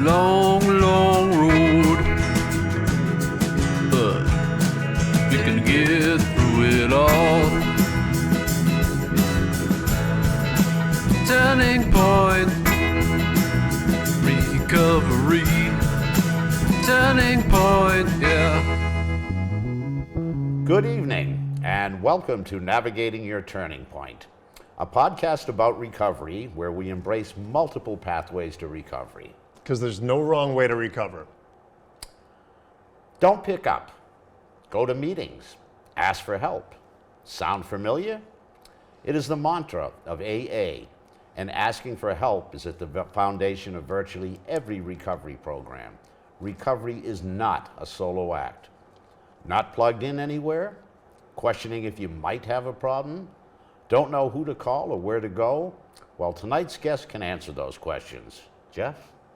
long, long road, but you can get through it all. Turning point, recovery. Turning point, yeah. Good evening, and welcome to Navigating Your Turning Point, a podcast about recovery where we embrace multiple pathways to recovery. Because there's no wrong way to recover. Don't pick up. Go to meetings. Ask for help. Sound familiar? It is the mantra of AA, and asking for help is at the foundation of virtually every recovery program. Recovery is not a solo act. Not plugged in anywhere? Questioning if you might have a problem? Don't know who to call or where to go? Well, tonight's guest can answer those questions. Jeff?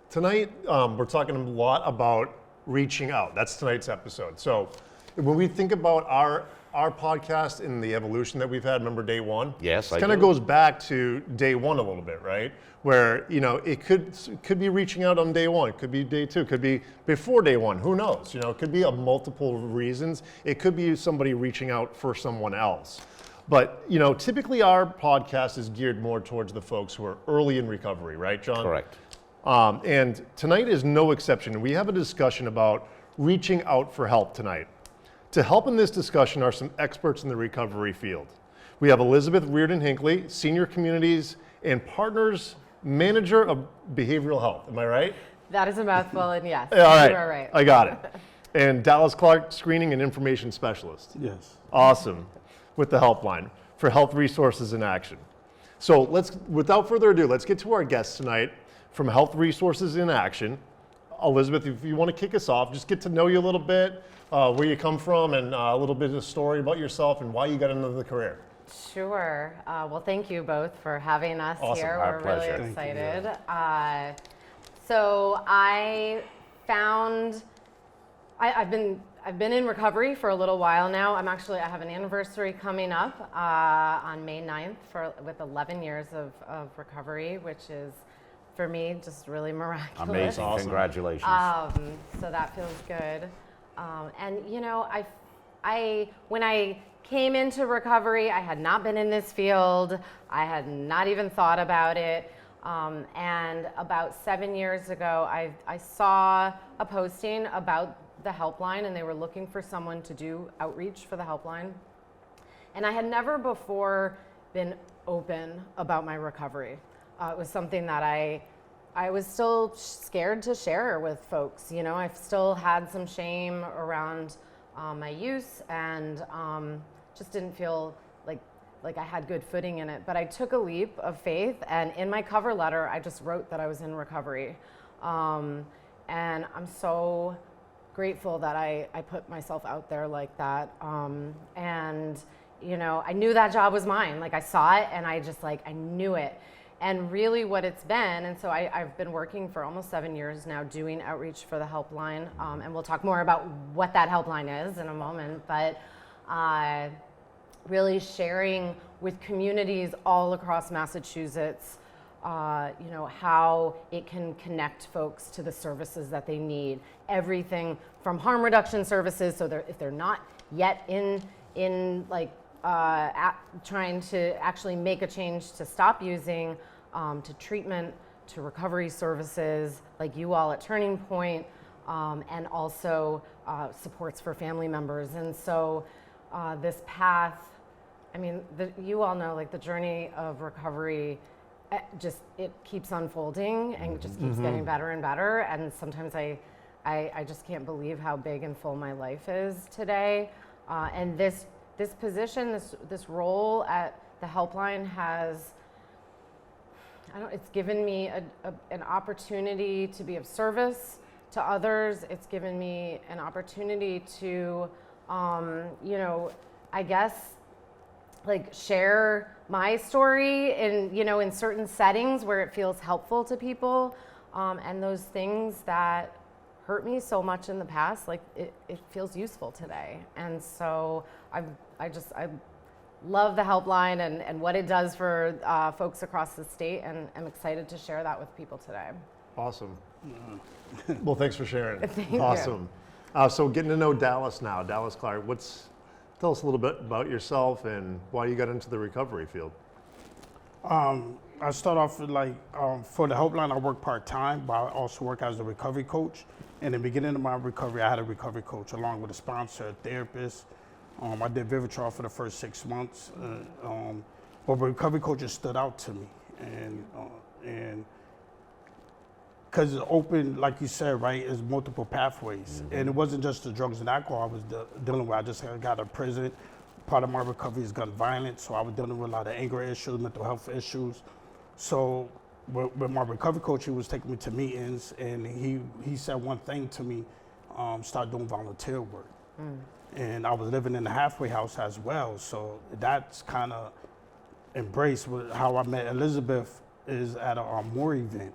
Tonight, we're talking a lot about reaching out. That's tonight's episode. So when we think about our podcast and the evolution that we've had, remember day one? Yes, I It kind of do. goes back to day one a little bit, right? Where, you know, it could be reaching out on day one, it could be day two, it could be before day one, who knows? You know, it could be of multiple reasons. It could be somebody reaching out for someone else. But, you know, typically our podcast is geared more towards the folks who are early in recovery, right, John? Correct. And tonight is no exception. We have a discussion about reaching out for help tonight. To help in this discussion are some experts in the recovery field. We have Elizabeth Reardon-Hinckley, Senior Communities and Partners Manager of Behavioral Health. Am I right? That is a mouthful, and yes, All right. you are right. I got it. And Dallas Clark, Screening and Information Specialist. Yes. Awesome. With the helpline for Health Resources in Action. So without further ado, let's get to our guests tonight from Health Resources in Action. Elizabeth, if you want to kick us off, just get to know you a little bit, where you come from, and a little bit of a story about yourself and why you got into the career. Sure. Well, thank you both for having us Awesome. here. Our We're pleasure. really Thank you. excited. So I've been in recovery for a little while now. I have an anniversary coming up on May 9th with 11 years of recovery, which is, for me, just really miraculous. Amazing. Awesome. Congratulations. So that feels good. And you know, when I came into recovery, I had not been in this field. I had not even thought about it. And about 7 years ago, I saw a posting about the helpline, and they were looking for someone to do outreach for the helpline. And I had never before been open about my recovery. It was something that I was still scared to share with folks. You know, I still had some shame around my use, and just didn't feel like I had good footing in it. But I took a leap of faith, and in my cover letter, I just wrote that I was in recovery. And I'm so grateful that I put myself out there like that. And, you know, I knew that job was mine. Like, I saw it, and I knew it. And really what it's been, and so I've been working for almost 7 years now doing outreach for the helpline, and we'll talk more about what that helpline is in a moment, but really sharing with communities all across Massachusetts, you know, how it can connect folks to the services that they need. Everything from harm reduction services, so if they're not yet in trying to actually make a change to stop using, to treatment, to recovery services like you all at Turning Point, and also supports for family members. And so this path, I mean, you all know, like, the journey of recovery, it keeps unfolding and just keeps getting better and better. And sometimes I just can't believe how big and full my life is today. And this position, this role at the helpline it's given me an opportunity to be of service to others. It's given me an opportunity to, you know, I guess, like, share my story in certain settings where it feels helpful to people, and those things that hurt me so much in the past, like, it feels useful today. And so I love the helpline and what it does for folks across the state, and I'm excited to share that with people today. Awesome. Well, thanks for sharing. Thank you. Awesome. So getting to know Dallas now, Dallas Clark, tell us a little bit about yourself and why you got into the recovery field. I start off with for the helpline, I work part-time, but I also work as a recovery coach. In the beginning of my recovery, I had a recovery coach along with a sponsor, a therapist. I did Vivitrol for the first 6 months. But recovery coaches stood out to me. And because it's open, like you said, right, is multiple pathways. And it wasn't just the drugs and alcohol I was dealing with. I just got out of prison. Part of my recovery is gun violence, so I was dealing with a lot of anger issues, mental health issues. So with my recovery coach, he was taking me to meetings, and he said one thing to me, start doing volunteer work. And I was living in the halfway house as well, so that's kind of embraced with how I met Elizabeth is at a Moore event,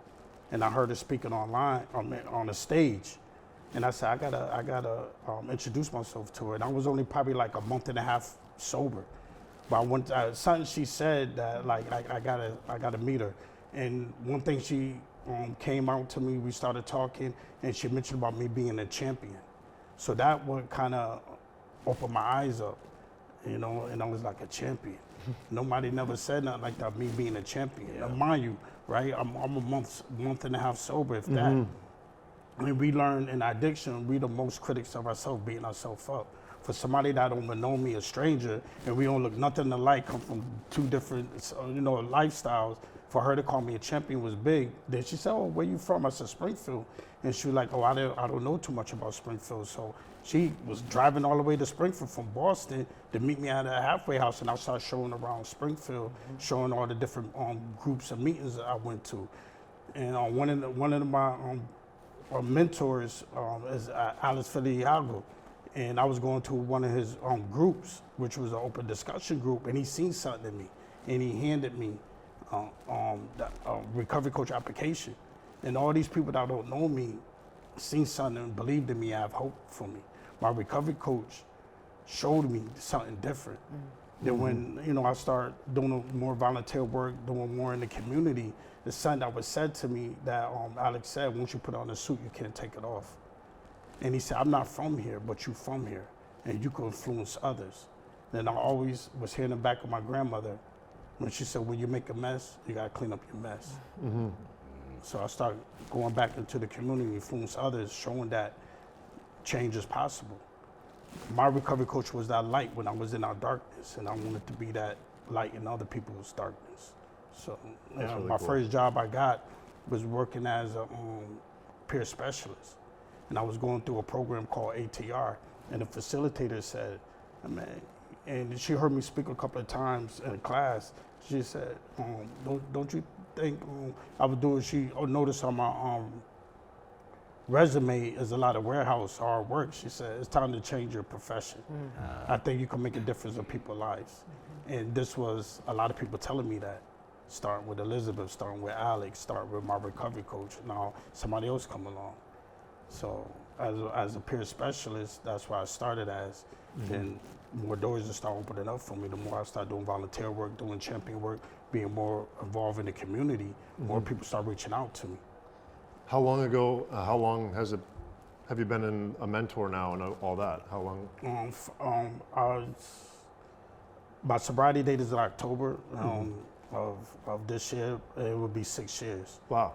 and I heard her speaking online on a stage. And I said, I gotta introduce myself to her. And I was only probably like a month and a half sober. But something she said that I gotta meet her. And one thing she came out to me, we started talking, and she mentioned about me being a champion. So that would kind of open my eyes up, and I was like, a champion. Nobody never said nothing like that, me being a champion. Now, mind you, right, I'm a month and a half sober, if that. I mean, we learn in addiction, we the most critics of ourselves, beating ourselves up. For somebody that don't even know me, a stranger, and we don't look nothing alike, come from two different, lifestyles, for her to call me a champion was big. Then she said, oh, where you from? I said, Springfield. And she was like, oh, I don't know too much about Springfield. So she was driving all the way to Springfield from Boston to meet me at a halfway house, and I started showing around Springfield, showing all the different groups and meetings that I went to. And one of my mentors is Alex Feliago, and I was going to one of his groups, which was an open discussion group, and he seen something in me, and he handed me the recovery coach application. And all these people that don't know me seen something and believed in me, have hope for me. My recovery coach showed me something different. Then when I started doing more volunteer work, doing more in the community, the something that was said to me that Alex said, once you put on a suit, you can't take it off. And he said, I'm not from here, but you from here, and you can influence others. Then I always was hearing the back of my grandmother when she said, when you make a mess, you gotta clean up your mess. So I started going back into the community, influence others, showing that change is possible. My recovery coach was that light when I was in our darkness, and I wanted to be that light in other people's darkness. So really my cool. first job I got was working as a peer specialist. And I was going through a program called ATR, and the facilitator said, man, and she heard me speak a couple of times in class. She said, don't you think I would do it? She noticed on my resume is a lot of warehouse hard work. She said, it's time to change your profession. I think you can make a difference in people's lives. And this was a lot of people telling me that. Starting with Elizabeth, starting with Alex, starting with my recovery coach. Now somebody else come along. So as a peer specialist, that's why I started as. And more doors just start opening up for me. The more I start doing volunteer work, doing champion work, being more involved in the community, more people start reaching out to me. How long ago, have you been in a mentor now and all that? How long? My sobriety date is in October of this year. It will be 6 years. Wow.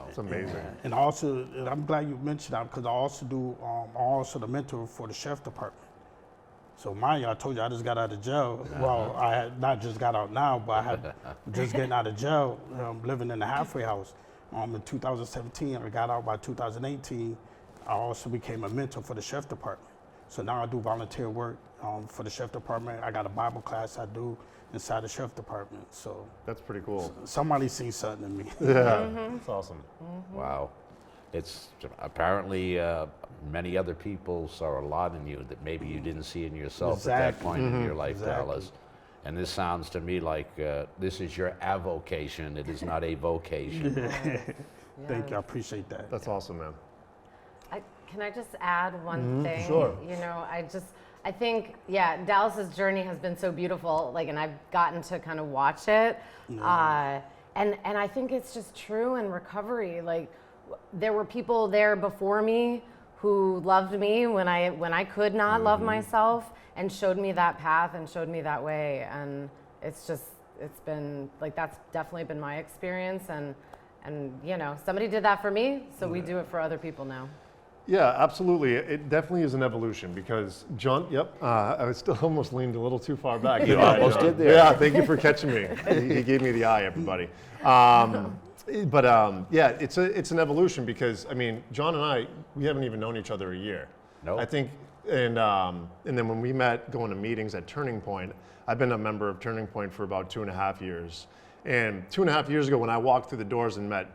It's amazing. And also, and I'm glad you mentioned that because I also do, I'm also the mentor for the sheriff department. So mind you, I told you I just got out of jail. Well, I had not just got out now, but I had just getting out of jail, living in a halfway house. In 2017, I got out by 2018. I also became a mentor for the sheriff department. So now I do volunteer work for the sheriff department. I got a Bible class I do inside the sheriff department. So That's pretty cool. somebody sees something in me. Yeah, that's awesome. Wow. It's apparently many other people saw a lot in you that maybe you didn't see in yourself at that point in your life, Dallas. And this sounds to me like this is your avocation. It is not a vocation. Thank you, I appreciate that. That's awesome, man. Can I just add one thing? Sure. I think, Dallas's journey has been so beautiful, and I've gotten to kind of watch it. And I think it's just true in recovery. there were people there before me who loved me when I could not love myself, and showed me that path and showed me that way. And it's been like, that's definitely been my experience. And you know, somebody did that for me, so we do it for other people now. Yeah, absolutely. It definitely is an evolution because John, I was still almost leaned a little too far back. You almost did there. Yeah, thank you for catching me. He gave me the eye, everybody. Yeah, it's an evolution because, I mean, John and I, we haven't even known each other a year. Nope. I think, and then when we met going to meetings at Turning Point, I've been a member of Turning Point for about 2.5 years. And 2.5 years ago when I walked through the doors and met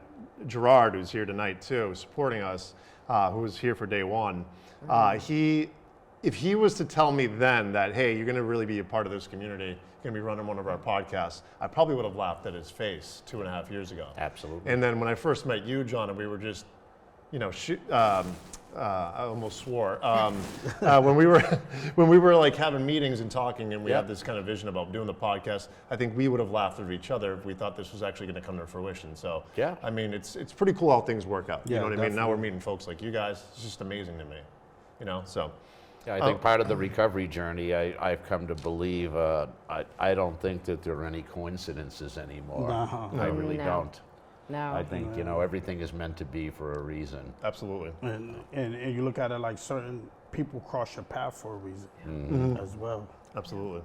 Gerard, who's here tonight too, supporting us, who was here for day one, if he was to tell me then that, hey, you're gonna really be a part of this community, you're gonna be running one of our podcasts, I probably would have laughed at his face 2.5 years ago. Absolutely. And then when I first met you, John, and we were just, you know, I almost swore. When we were like having meetings and talking, and we had this kind of vision about doing the podcast, I think we would have laughed at each other if we thought this was actually going to come to fruition. So Yeah. I mean, it's pretty cool how things work out. You Yeah, know what I mean? Now definitely. we're meeting folks like you guys. It's just amazing to me. You know, so. Yeah, I think part of the recovery journey, I've come to believe, I don't think that there are any coincidences anymore. No. I really No. don't. No. I think, you know, everything is meant to be for a reason. Absolutely. And you look at it like certain people cross your path for a reason as well. Absolutely.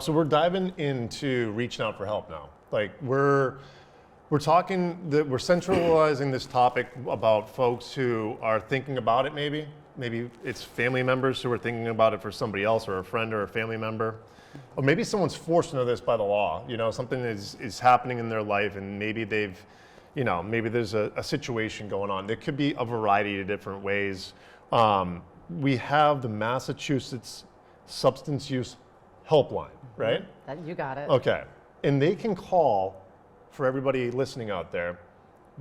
So we're diving into reaching out for help now. Like we're centralizing this topic about folks who are thinking about it maybe. Maybe it's family members who are thinking about it for somebody else or a friend or a family member. Or maybe someone's forced into this by the law. You know, something is happening in their life and maybe they've, you know, maybe there's a situation going on. There could be a variety of different ways. We have the Massachusetts Substance Use Helpline, right? You got it. Okay. And they can call, for everybody listening out there,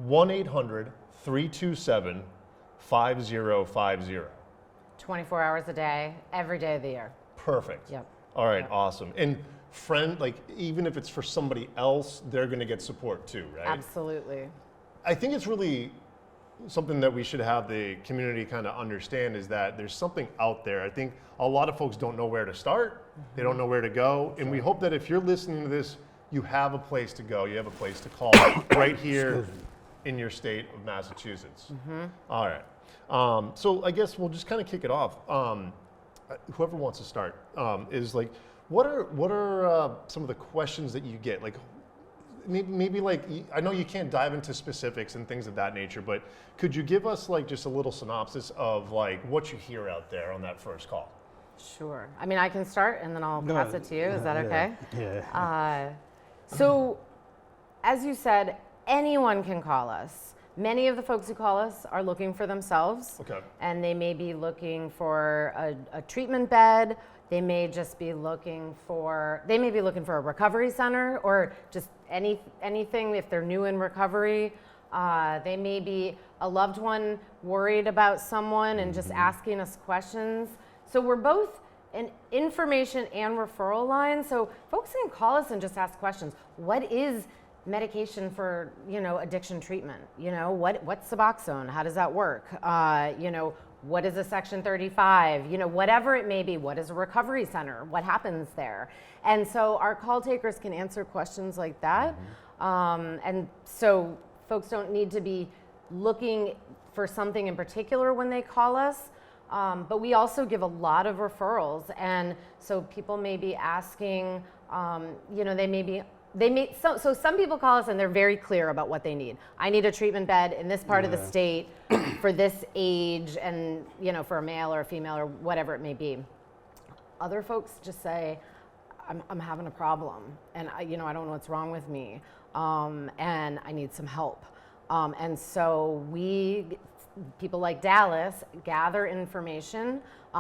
1-800-327-5050. 24 hours a day, every day of the year. Perfect. Yep. All right, awesome. And like, even if it's for somebody else, they're going to get support too, right? Absolutely. I think it's really something that we should have the community kind of understand is that there's something out there. I think a lot of folks don't know where to start. They don't know where to go. And we hope that if you're listening to this, you have a place to go. You have a place to call right here in your state of Massachusetts. All right. So I guess we'll just kind of kick it off. Whoever wants to start is like, what are some of the questions that you get? Like, maybe like, I know you can't dive into specifics and things of that nature, but could you give us like just a little synopsis of like what you hear out there on that first call? Sure. I mean, I can start and then I'll Go pass ahead. it to you. Is that okay? Yeah. So, as you said, anyone can call us. Many of the folks who call us are looking for themselves. Okay. And they may be looking for a treatment bed. They may just be looking for, a recovery center or just anything if they're new in recovery. They may be a loved one worried about someone and just asking us questions. So we're both an information and referral line. So folks can call us and just ask questions. What is medication for, addiction treatment? What's Suboxone? How does that work? What is a Section 35? Whatever it may be. What is a recovery center? What happens there? And so our call takers can answer questions like that. And so folks don't need to be looking for something in particular when they call us. But we also give a lot of referrals. And so people may be asking, so some people call us and they're very clear about what they need. I need a treatment bed in this part of the state for this age and, for a male or a female or whatever it may be. Other folks just say, I'm having a problem and I don't know what's wrong with me and I need some help. And so people like Dallas gather information.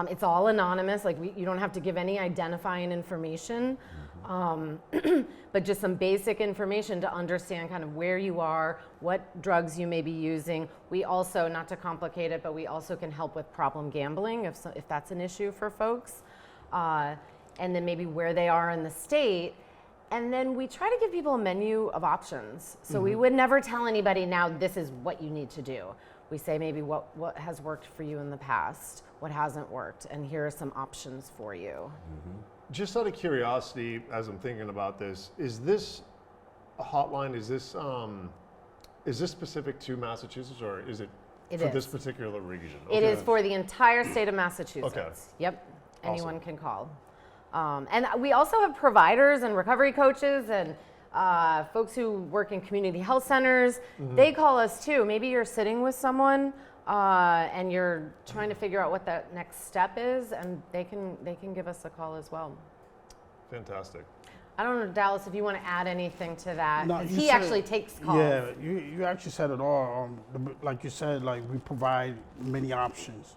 It's all anonymous, you don't have to give any identifying information. But just some basic information to understand kind of where you are, what drugs you may be using. We also, not to complicate it, but we also can help with problem gambling if that's an issue for folks. And then maybe where they are in the state. And then we try to give people a menu of options. So we would never tell anybody, now this is what you need to do. We say maybe what has worked for you in the past, what hasn't worked, and here are some options for you. Just out of curiosity, as I'm thinking about this, is this a hotline? Is this specific to Massachusetts, or is it for this particular region? It is for the entire state of Massachusetts. Okay. Yep. Anyone Awesome. can call. And we also have providers and recovery coaches and folks who work in community health centers. They call us too. Maybe you're sitting with someone and you're trying to figure out what that next step is, and they can give us a call as well. Fantastic. I don't know, Dallas, if you want to add anything to that. No, 'Cause you he said- actually takes calls. Yeah, you actually said it all. Like you said, like we provide many options.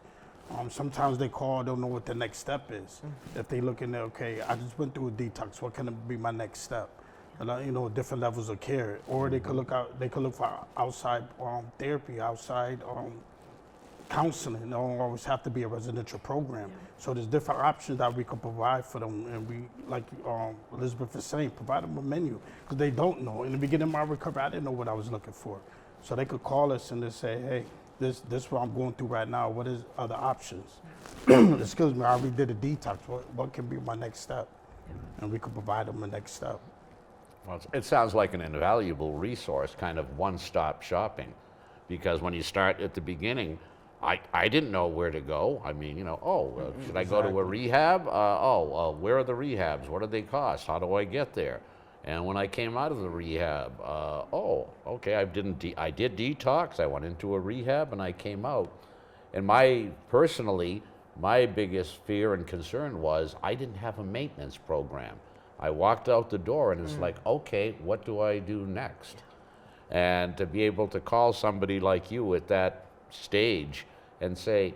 Sometimes they call, don't know what the next step is. If they look in there, okay, I just went through a detox. What can be my next step? And different levels of care. Or they could look out. They could look for outside therapy, outside counseling. It don't always have to be a residential program. So there's different options that we can provide for them, and we, like Elizabeth is saying, provide them a menu because they don't know. In the beginning of my recovery, I didn't know what I was looking for, so they could call us and they say, "Hey, this is what I'm going through right now. What is other options?" Excuse me, I already did a detox. What can be my next step? And we could provide them a next step. Well, it sounds like an invaluable resource, kind of one-stop shopping, because when you start at the beginning, I didn't know where to go. I mean, should I go to a rehab? Where are the rehabs? What do they cost? How do I get there? And when I came out of the rehab, okay, I did detox. I went into a rehab and I came out. And my biggest fear and concern was I didn't have a maintenance program. I walked out the door and it's like, okay, what do I do next? And to be able to call somebody like you at that stage and say,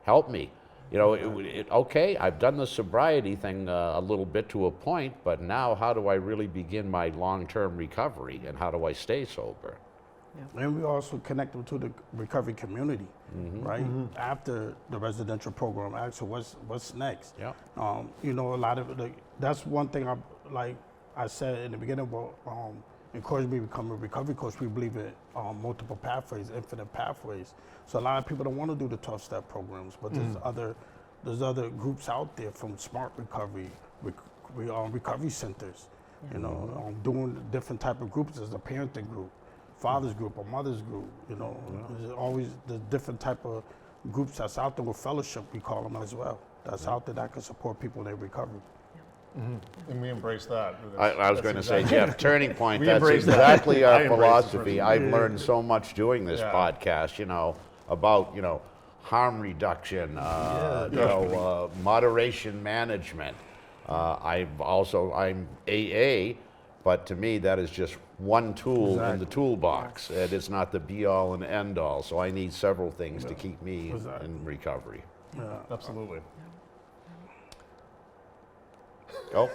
help me. Okay, I've done the sobriety thing a little bit to a point, but now how do I really begin my long-term recovery and how do I stay sober? And we also connect them to the recovery community, right? After the residential program, actually, what's next? Yeah. A lot of that's one thing I said in the beginning about encourage me to become a recovery coach. We believe in multiple pathways, infinite pathways. So a lot of people don't want to do the 12-step programs, but there's other groups out there from Smart Recovery, recovery centers, doing different type of groups. There's a parenting group, father's group, a mother's group. There's always the different type of groups that's out there with fellowship, we call them as well. That's out there that can support people in their recovery. And we embrace that. I was going to say, Jeff, Turning Point, We that's embrace that. exactly I our embrace it philosophy. personally. I've learned so much doing this Yeah. podcast, about, harm reduction, moderation management. I'm AA, but to me that is just one tool in the toolbox. It is not the be-all and end-all, so I need several things to keep me in recovery. Absolutely. Go.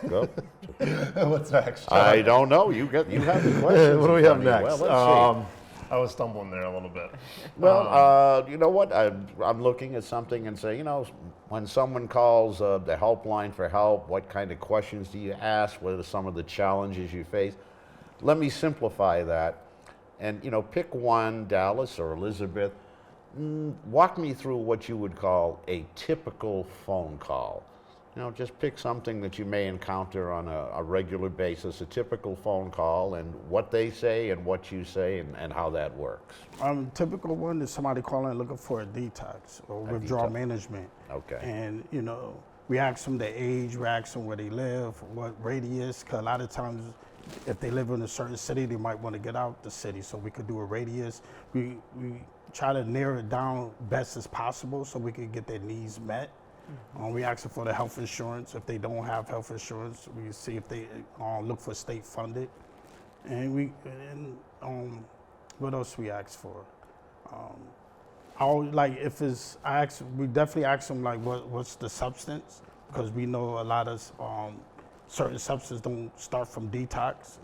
What's next? I don't know. You have the question. What do we have in front of next? you. Well, let's see. I was stumbling there a little bit. Well, you know what? I'm looking at something and say, when someone calls the helpline for help, what kind of questions do you ask? What are some of the challenges you face? Let me simplify that. And, pick one, Dallas or Elizabeth. Walk me through what you would call a typical phone call. Just pick something that you may encounter on a regular basis, a typical phone call, and what they say and what you say and how that works. Typical one is somebody calling looking for a detox or withdrawal management. Okay. And, we ask them their age, we ask them where they live, what radius, because a lot of times if they live in a certain city, they might want to get out the city, so we could do a radius. We try to narrow it down best as possible so we could get their needs met. We ask them for the health insurance. If they don't have health insurance, we see if they look for state funded. And what else we ask for? We definitely ask them what's the substance, because we know a lot of certain substances don't start from detox.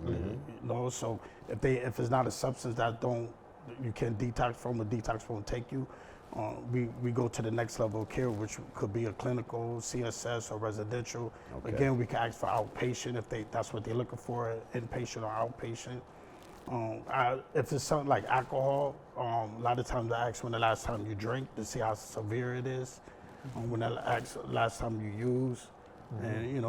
So if it's not a substance that you can detox from, a detox won't take you. we go to the next level of care, which could be a clinical, CSS, or residential. Okay. Again, we can ask for outpatient if that's what they're looking for, inpatient or outpatient. If it's something like alcohol, a lot of times I ask when the last time you drink to see how severe it is. When the last time you use, and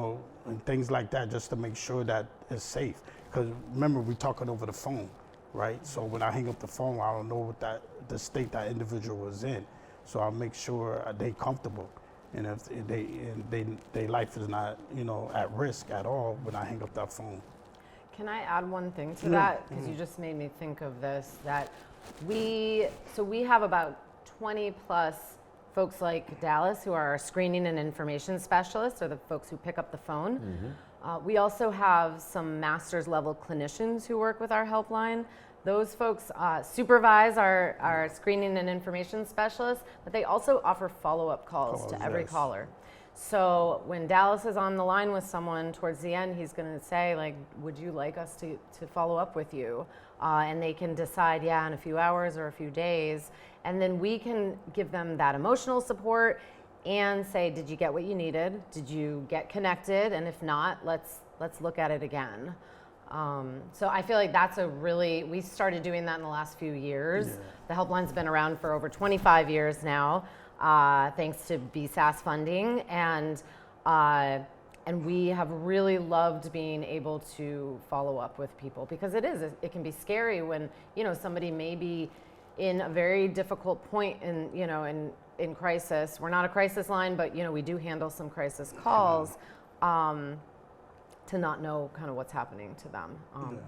and things like that, just to make sure that it's safe. Because remember, we're talking over the phone, right? So when I hang up the phone, I don't know what the state that individual was in. So I'll make sure they comfortable, and if their life is not at risk at all when I hang up that phone. Can I add one thing to that? Because you just made me think of this, that we have about 20 plus folks like Dallas who are our screening and information specialists, or the folks who pick up the phone. We also have some master's level clinicians who work with our helpline. Those folks supervise our screening and information specialists, but they also offer follow-up calls to every caller. So when Dallas is on the line with someone towards the end, he's going to say, like, would you like us to follow up with you? And they can decide, yeah, in a few hours or a few days. And then we can give them that emotional support and say, did you get what you needed? Did you get connected? And if not, let's look at it again. So I feel like that's we started doing that in the last few years. Yeah. The helpline's been around for over 25 years now. Thanks to BSAS funding, and we have really loved being able to follow up with people, because it can be scary when somebody may be in a very difficult point in crisis. We're not a crisis line, but we do handle some crisis calls. To not know kind of what's happening to them.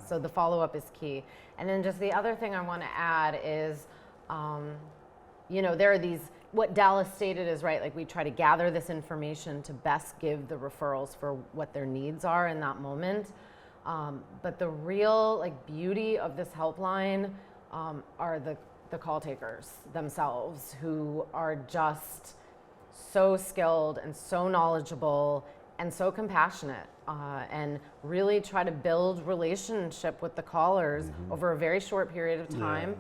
So the follow-up is key. And then just the other thing I want to add is, there are these, what Dallas stated is right, like we try to gather this information to best give the referrals for what their needs are in that moment. But the real beauty of this helpline are the call takers themselves, who are just so skilled and so knowledgeable and so compassionate, and really try to build relationship with the callers over a very short period of time.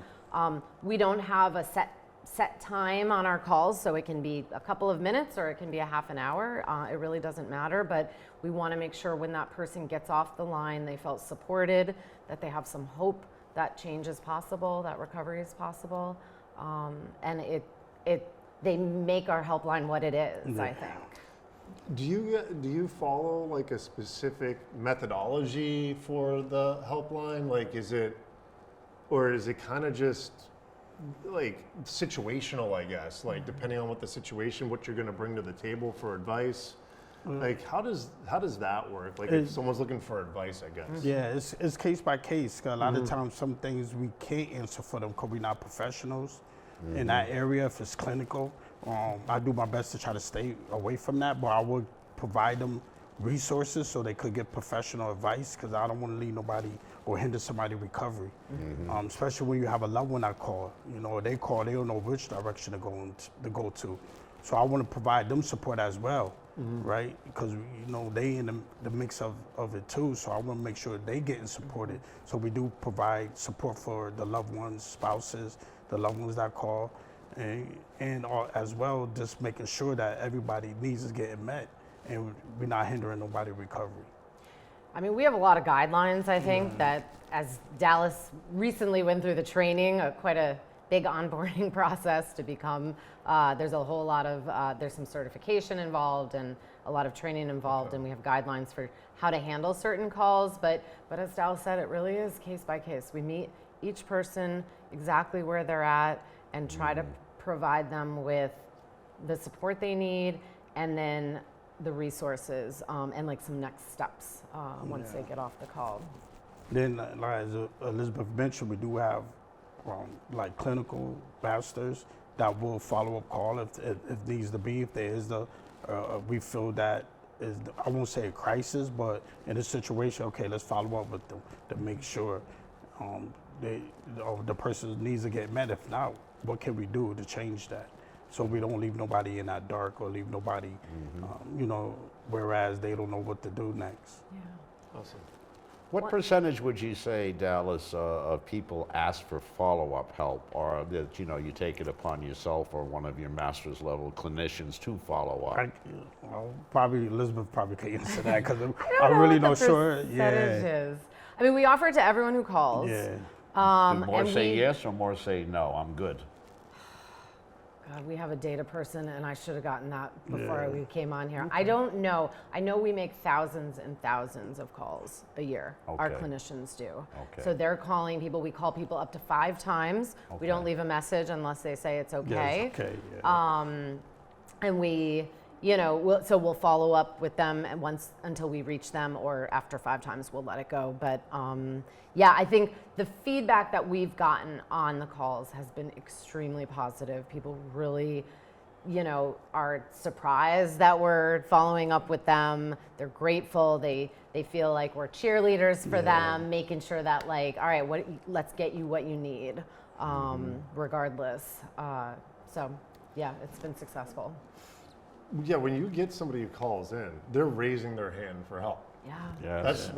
We don't have a set time on our calls, so it can be a couple of minutes or it can be a half an hour. It really doesn't matter, but we want to make sure when that person gets off the line, they felt supported, that they have some hope that change is possible, that recovery is possible, and they make our helpline what it is, I think. Do you follow like a specific methodology for the helpline? Like, is it kind of just like situational, I guess, like depending on what the situation, what you're going to bring to the table for advice? Like, how does that work? Like, if someone's looking for advice, I guess. Yeah, it's case by case. A lot of times, some things we can't answer for them because we're not professionals in that area. If it's clinical, I do my best to try to stay away from that, but I would provide them resources so they could get professional advice, because I don't want to leave nobody or hinder somebody's recovery. Especially when you have a loved one that call, they call, they don't know which direction to go to. So I want to provide them support as well, right? Because they in the mix of it too. So I want to make sure they getting supported. So we do provide support for the loved ones, spouses, the loved ones that call, and as well, just making sure that everybody needs is getting met, and we're not hindering nobody's recovery. I mean, we have a lot of guidelines, I think, that as Dallas recently went through the training, quite a big onboarding process to become, there's a whole lot of, there's some certification involved and a lot of training involved, and we have guidelines for how to handle certain calls, but as Dallas said, it really is case by case. We meet each person exactly where they're at and try to provide them with the support they need, and then the resources and like some next steps once they get off the call. Then, like as Elizabeth mentioned, we do have like clinical masters that will follow up call if needs to be. If there is we feel that is, I won't say a crisis, but in a situation, okay, let's follow up with them to make sure the person needs to get met. If not, what can we do to change that? So we don't leave nobody in that dark, or leave nobody, whereas they don't know what to do next. Yeah. Awesome. What percentage would you say, Dallas, of people ask for follow-up help, or that you take it upon yourself or one of your master's level clinicians to follow up? Well, probably Elizabeth probably can answer that because I'm I don't really know not what the sure. percentage Yeah. is. I mean, we offer it to everyone who calls. Yeah. Do more and say we- yes or more say no? I'm good. God, we have a data person, and I should have gotten that before Yeah. we came on here. I don't know. I know we make thousands and thousands of calls a year. Our Okay. clinicians do. Okay. So they're calling people. We call people up to 5 times. We don't Okay. leave a message unless they say it's Yeah, okay. it's okay. Yeah. And we, we'll follow up with them and once until we reach them, or after 5 times we'll let it go. But yeah, I think the feedback that we've gotten on the calls has been extremely positive. People really, are surprised that we're following up with them. They're grateful. They feel like we're cheerleaders for them, making sure that all right, let's get you what you need, regardless. So yeah, it's been successful. Yeah, when you get somebody who calls in, they're raising their hand for help. Yeah. Yes.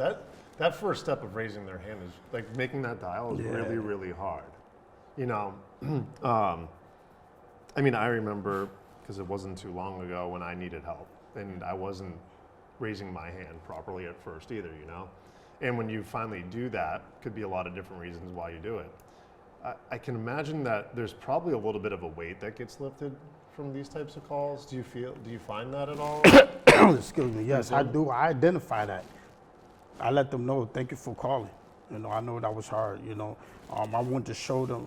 That first step of raising their hand is like making that dial is really, really hard. I mean, I remember because it wasn't too long ago when I needed help, and I wasn't raising my hand properly at first either. And when you finally do that, could be a lot of different reasons why you do it. I can imagine that there's probably a little bit of a weight that gets lifted from these types of calls. Do you find that at all? Excuse me. Yes, I do. I identify that. I let them know. Thank you for calling. I know that was hard. I want to show them.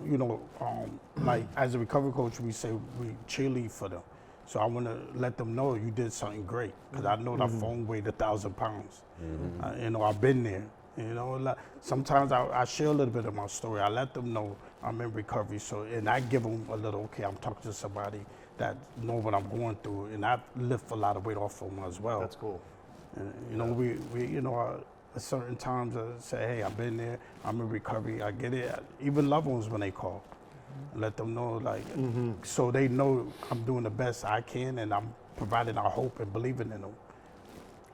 Like as a recovery coach, we say we cheerlead for them. So I want to let them know you did something great because I know that phone weighed 1,000 pounds. I've been there. Sometimes I share a little bit of my story. I let them know I'm in recovery. And I give them a little. Okay, I'm talking to somebody that know what I'm going through, and I lift a lot of weight off of them as well. That's cool. And, we at certain times say, hey, I've been there, I'm in recovery, I get it. Even loved ones when they call, let them know, so they know I'm doing the best I can, and I'm providing our hope and believing in them.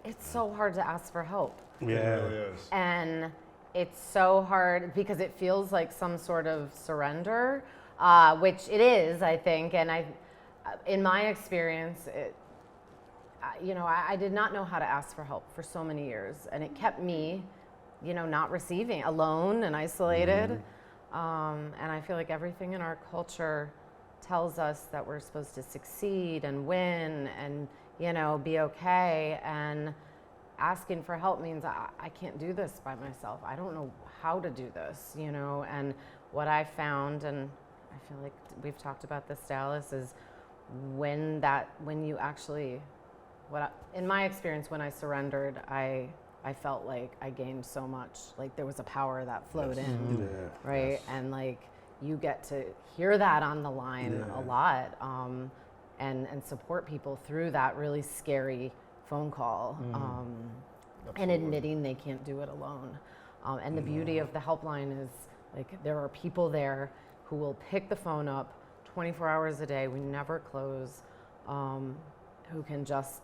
It's so hard to ask for help. It really is. And it's so hard because it feels like some sort of surrender, which it is, I think. And in my experience, I did not know how to ask for help for so many years, and it kept me, not receiving, alone and isolated. And I feel like everything in our culture tells us that we're supposed to succeed and win and, be okay. And asking for help means I can't do this by myself. I don't know how to do this, And what I found, and I feel like we've talked about this, Dallas, is when you actually, in my experience, when I surrendered, I felt like I gained so much. Like there was a power that flowed in, right? Yes. And you get to hear that on the line a lot, and support people through that really scary phone call, and admitting they can't do it alone. And the beauty of the helpline is there are people there who will pick the phone up 24 hours a day. We never close. Who can just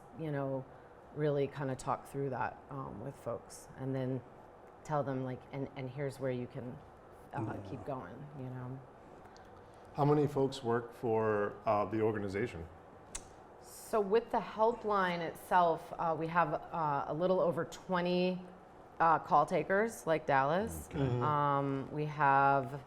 really kind of talk through that with folks, and then tell them and here's where you can keep going. How many folks work for the organization? So with the helpline itself, we have a little over 20 call takers like Dallas. Okay. We have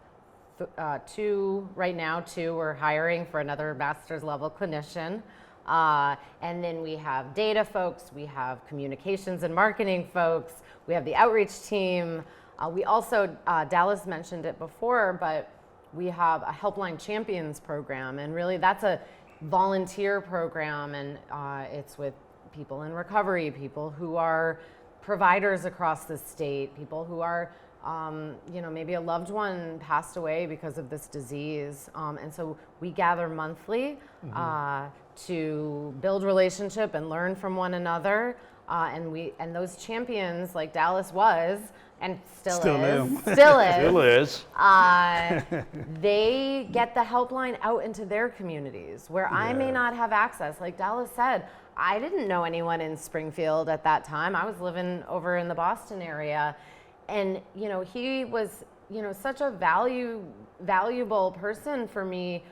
2 right now. 2 we're hiring for another master's level clinician. And then we have data folks, we have communications and marketing folks, we have the outreach team. We also, Dallas mentioned it before, but we have a Helpline Champions program, and really that's a volunteer program, and it's with people in recovery, people who are providers across the state, people who are maybe a loved one passed away because of this disease. And so we gather monthly to build relationship and learn from one another. And those champions, like Dallas was, and still is, they get the helpline out into their communities where I may not have access. Like Dallas said, I didn't know anyone in Springfield at that time. I was living over in the Boston area. And, you know, he was, you know, such a valuable person for me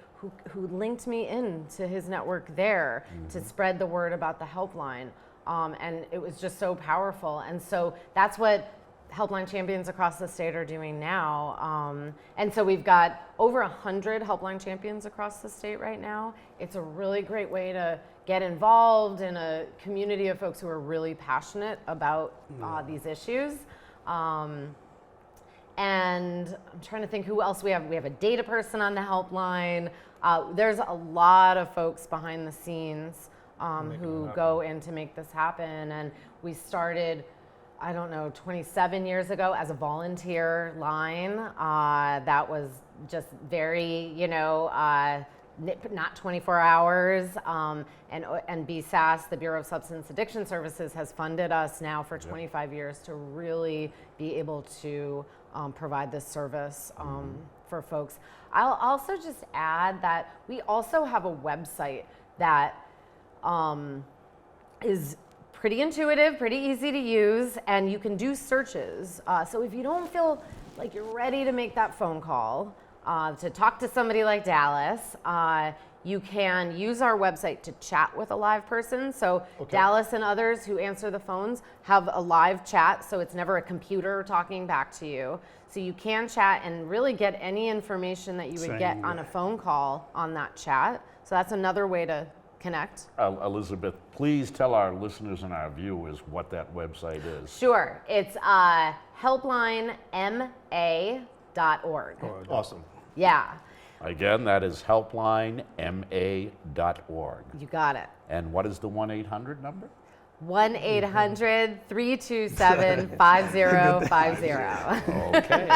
who linked me into his network there to spread the word about the helpline. And it was just so powerful. And so that's what Helpline Champions across the state are doing now. And so we've got over 100 Helpline Champions across the state right now. It's a really great way to get involved in a community of folks who are really passionate about these issues. And I'm trying to think who else we have. We have a data person on the helpline. There's a lot of folks behind the scenes who go in to make this happen. And we started, I don't know, 27 years ago as a volunteer line. That was just very, you know, not 24 hours. And BSAS, the Bureau of Substance Addiction Services, has funded us now for 25 years to really be able to provide this service for folks. I'll also just add that we also have a website that is pretty intuitive, pretty easy to use, and you can do searches. So if you don't feel like you're ready to make that phone call, to talk to somebody like Dallas, you can use our website to chat with a live person. So Dallas and others who answer the phones have a live chat, so it's never a computer talking back to you. So you can chat and really get any information that you would get on a phone call on that chat. So that's another way to connect. Elizabeth, please tell our listeners and our viewers what that website is. Sure, it's helplinema.org. Awesome. Yeah. Again, that is helplinema.org. You got it. And what is the 1-800 number? 1-800-327-5050. Okay.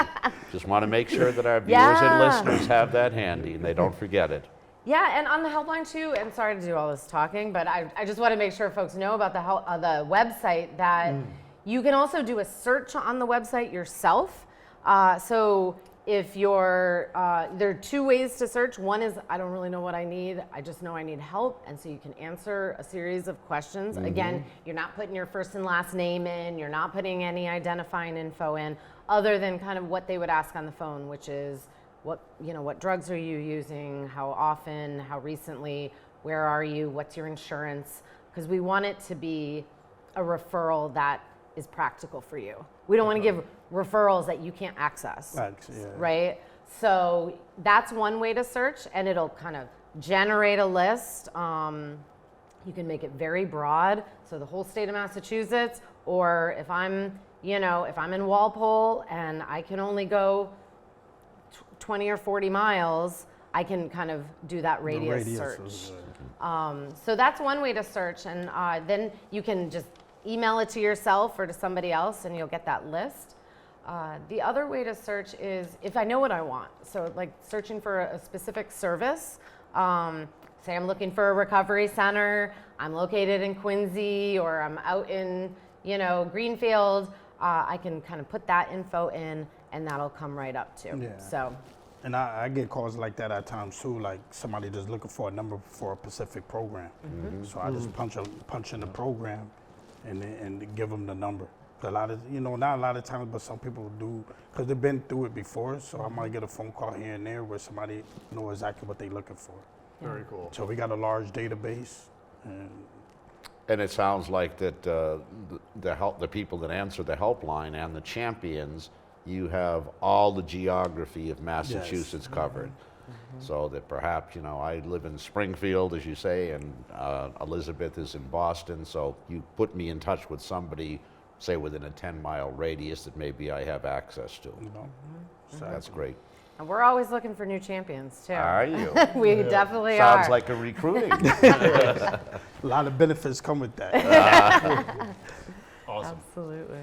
Just want to make sure that our viewers and listeners have that handy and they don't forget it. Yeah, and on the helpline too, and sorry to do all this talking, but I just want to make sure folks know about the website that you can also do a search on the website yourself. So if you're, there are two ways to search. One is, I don't really know what I need, I just know I need help, and so you can answer a series of questions. Again, you're not putting your first and last name in, you're not putting any identifying info in, other than kind of what they would ask on the phone, which is, what drugs are you using, how often, how recently, where are you, what's your insurance? Because we want it to be a referral that is practical for you. We don't want to give referrals that you can't access, right? So that's one way to search, and it'll kind of generate a list. You can make it very broad, so the whole state of Massachusetts, or if I'm in Walpole and I can only go 20 or 40 miles, I can kind of do that radius search. So that's one way to search, and then you can just email it to yourself or to somebody else and you'll get that list. The other way to search is if I know what I want. So like searching for a specific service. Say I'm looking for a recovery center, I'm located in Quincy, or I'm out in, Greenfield. I can kind of put that info in and that'll come right up too. Yeah. So. And I get calls like that at times too, like somebody just looking for a number for a specific program. So I just punch in the program and give them the number. A lot of, not a lot of times, but some people do, because they've been through it before. So I might get a phone call here and there where somebody knows exactly what they're looking for. Very cool. So we got a large database. And it sounds like that the people that answer the helpline and the champions, you have all the geography of Massachusetts covered. So that perhaps, I live in Springfield, as you say, and Elizabeth is in Boston, so you put me in touch with somebody, say within a 10-mile radius that maybe I have access to. So that's great. And we're always looking for new champions too. Are you? We definitely are. Sounds like a recruiting. A lot of benefits come with that. Awesome. Absolutely.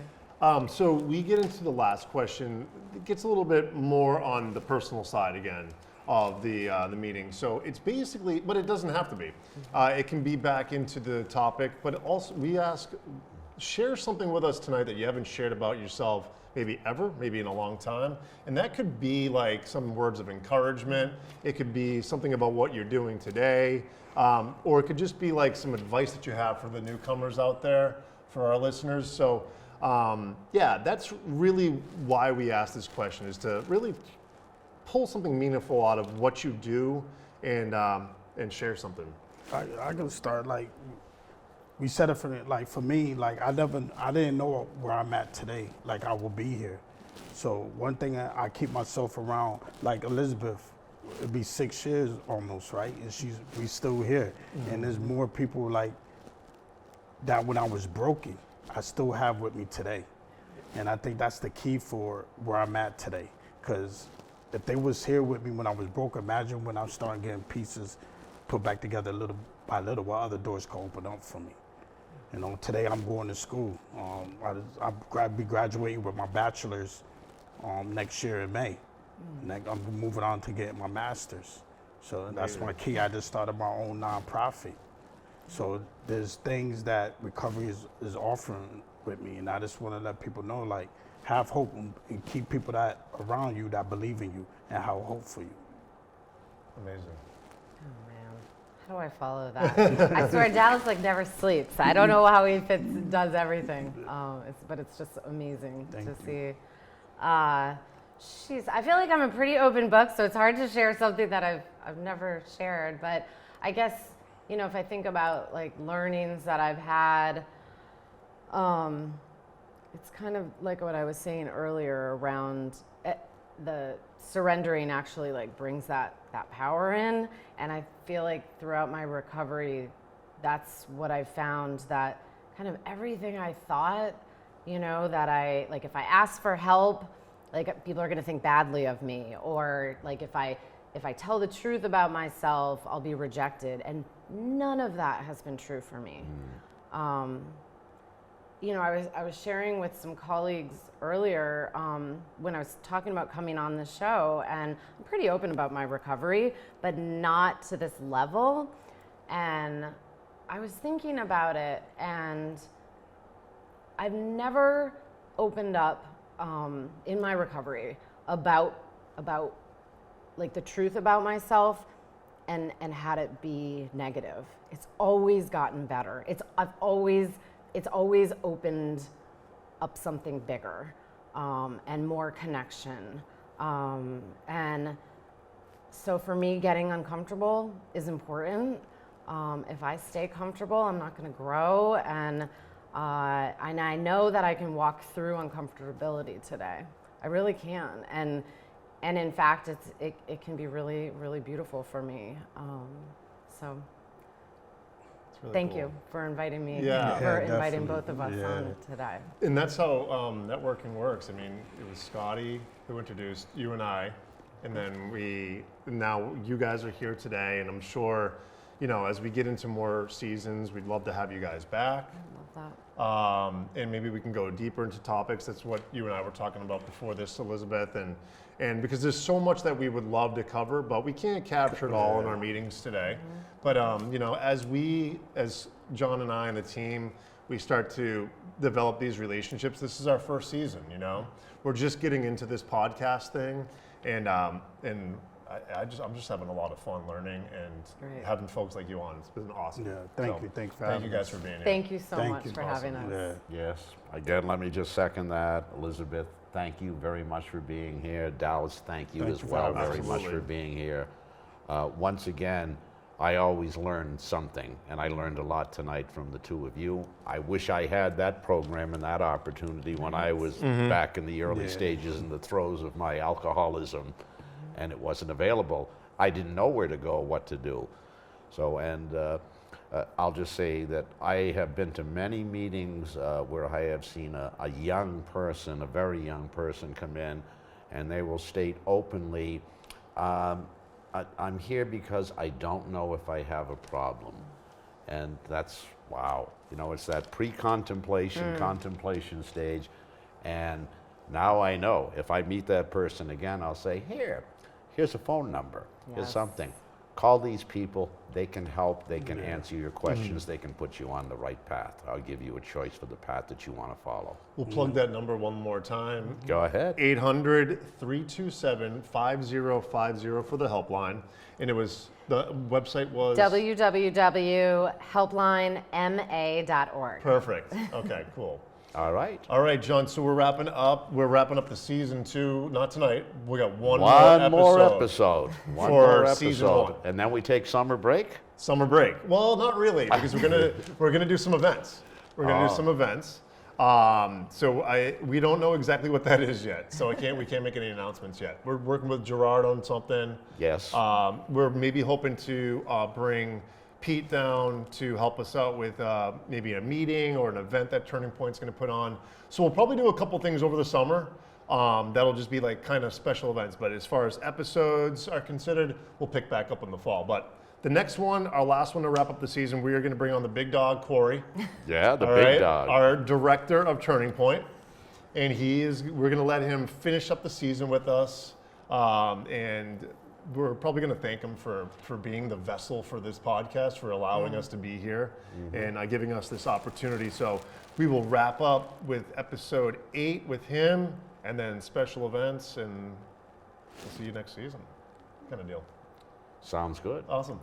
So we get into the last question. It gets a little bit more on the personal side again of the meeting. So it's basically, but it doesn't have to be. It can be back into the topic, but also we ask, share something with us tonight that you haven't shared about yourself maybe ever, maybe in a long time. And that could be like some words of encouragement. It could be something about what you're doing today. Or it could just be like some advice that you have for the newcomers out there, for our listeners. So Yeah, that's really why we asked this question, is to really pull something meaningful out of what you do and share something. I can start like we said it for me, like I didn't know where I'm at today, like I will be here. So one thing I keep myself around, like Elizabeth, it'd be 6 years almost, right? And we still here. And there's more people like that when I was broken, I still have with me today. And I think that's the key for where I'm at today. Because if they was here with me when I was broke, imagine when I'm starting getting pieces put back together little by little, while other doors can open up for me. You know, today I'm going to school. I'll be graduating with my bachelor's next year in May. And I'm moving on to get my master's. So that's my key. I just started my own nonprofit. So there's things that recovery is offering with me, and I just want to let people know, like, have hope and keep people that around you that believe in you and have hope for you. Amazing. Oh man, how do I follow that? I swear, Dallas like never sleeps. I don't know how he does everything. But it's just amazing to see. I feel like I'm a pretty open book, so it's hard to share something that I've never shared. But I guess, you know, if I think about like learnings that I've had, it's kind of like what I was saying earlier around the surrendering actually like brings that power in. And I feel like throughout my recovery, that's what I found, that kind of everything I thought, you know, that like if I ask for help, like people are going to think badly of me, or like if I tell the truth about myself, I'll be rejected. And none of that has been true for me. You know, I was sharing with some colleagues earlier when I was talking about coming on the show, and I'm pretty open about my recovery, but not to this level. And I was thinking about it, and I've never opened up in my recovery about like the truth about myself and had it be negative. It's always gotten better. It's always opened up something bigger and more connection. And so for me, getting uncomfortable is important. If I stay comfortable, I'm not going to grow. And I know that I can walk through uncomfortability today. I really can. And in fact, it can be really, really beautiful for me. So. Really Thank cool. you for inviting me, Yeah. inviting both of us on today. And that's how networking works. I mean, it was Scotty who introduced you and I, and then now you guys are here today, and I'm sure, you know, as we get into more seasons, we'd love to have you guys back. I love that. And maybe we can go deeper into topics. That's what you and I were talking about before this, Elizabeth, and because there's so much that we would love to cover, but we can't capture it all in our meetings today. But you know, as John and I and the team, we start to develop these relationships. This is our first season. You know, we're just getting into this podcast thing, and I'm just having a lot of fun learning and having folks like you on. It's been awesome. Yeah, thank you. Thanks for having you guys for being here. Thank you so much for having us. Yeah. Yes. Again, let me just second that. Elizabeth, thank you very much for being here. Dallas, thank you as well very much for being here. Once again, I always learn something, and I learned a lot tonight from the two of you. I wish I had that program and that opportunity when I was back in the early stages in the throes of my alcoholism, and it wasn't available. I didn't know where to go, what to do. So, and I'll just say that I have been to many meetings where I have seen a young person, a very young person come in, and they will state openly, I'm here because I don't know if I have a problem. And that's, wow. You know, it's that pre-contemplation, contemplation stage. And now I know if I meet that person again, I'll say, here's a phone number. Here's something. Call these people. They can help. They can answer your questions. They can put you on the right path. I'll give you a choice for the path that you want to follow. We'll plug that number one more time. Go ahead. 800-327-5050 for the helpline. And the website was? www.helplinema.org. Perfect. Okay, cool. All right. All right, John. So we're wrapping up. We're wrapping up the season 2. Not tonight. We got one more episode. One for more episode. season 1. And then we take summer break? Summer break. Well, not really, because we're gonna do some events. We're gonna do some events. So we don't know exactly what that is yet. So we can't make any announcements yet. We're working with Gerard on something. Yes. We're maybe hoping to bring Pete down to help us out with maybe a meeting or an event that Turning Point's going to put on. So we'll probably do a couple things over the summer. That'll just be like kind of special events. But as far as episodes are considered, we'll pick back up in the fall. But the next one, our last one to wrap up the season, we are going to bring on the big dog, Corey. Yeah, the big dog. Our director of Turning Point. And we're going to let him finish up the season with us. And we're probably going to thank him for being the vessel for this podcast, for allowing us to be here and giving us this opportunity. So we will wrap up with episode 8 with him, and then special events, and we'll see you next season. Kind of deal. Sounds good. Awesome.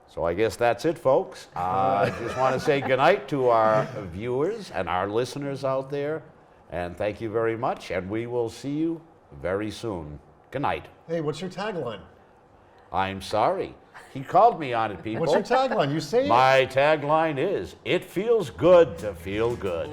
So I guess that's it, folks. I just want to say goodnight to our viewers and our listeners out there, and thank you very much, and we will see you very soon. Good night. Hey, what's your tagline? I'm sorry. He called me on it, people. What's your tagline? You say it. My tagline is, it feels good to feel good.